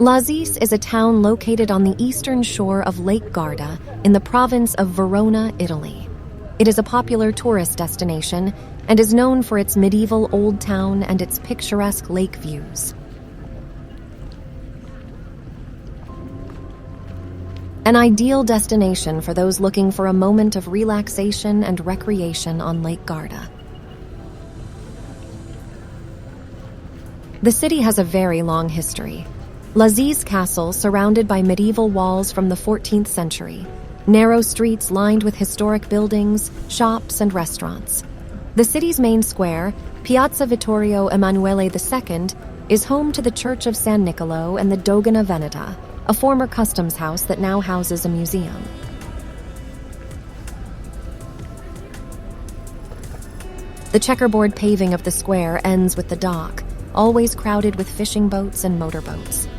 Lazis is a town located on the eastern shore of Lake Garda in the province of Verona, Italy. It is a popular tourist destination and is known for its medieval old town and its picturesque lake views. An ideal destination for those looking for a moment of relaxation and recreation on Lake Garda. The city has a very long history. Lazis Castle, surrounded by medieval walls from the 14th century, narrow streets lined with historic buildings, shops, and restaurants. The city's main square, Piazza Vittorio Emanuele II, is home to the Church of San Niccolò and the Dogana Veneta, a former customs house that now houses a museum. The checkerboard paving of the square ends with the dock, always crowded with fishing boats and motorboats.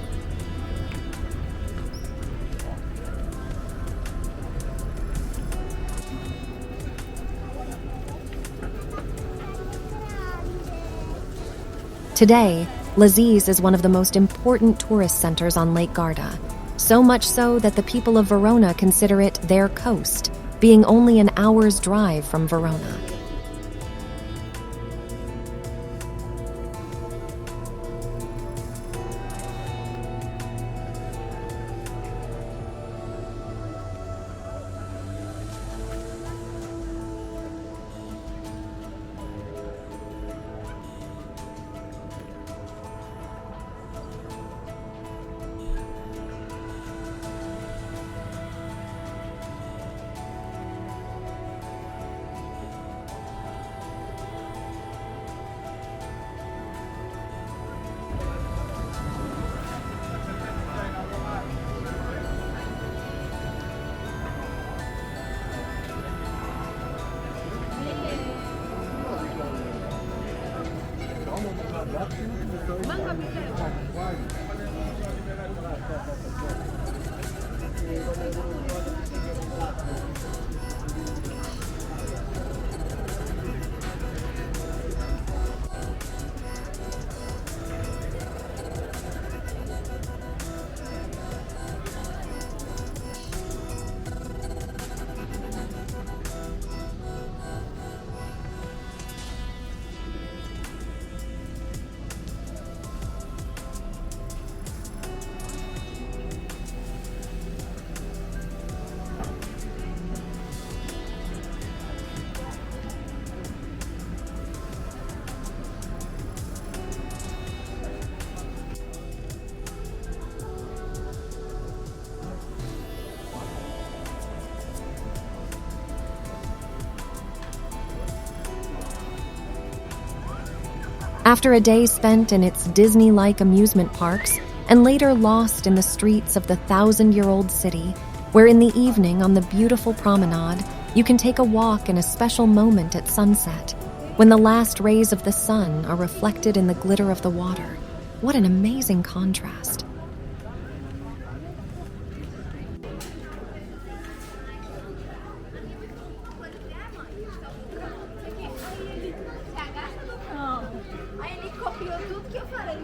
Today, Lazis is one of the most important tourist centers on Lake Garda, so much so that the people of Verona consider it their coast, being only an hour's drive from Verona. After a day spent in its Disney-like amusement parks and later lost in the streets of the 1,000-year-old city, where in the evening on the beautiful promenade, you can take a walk in a special moment at sunset, when the last rays of the sun are reflected in the glitter of the water. What an amazing contrast. Aí ele copiou tudo que eu falei.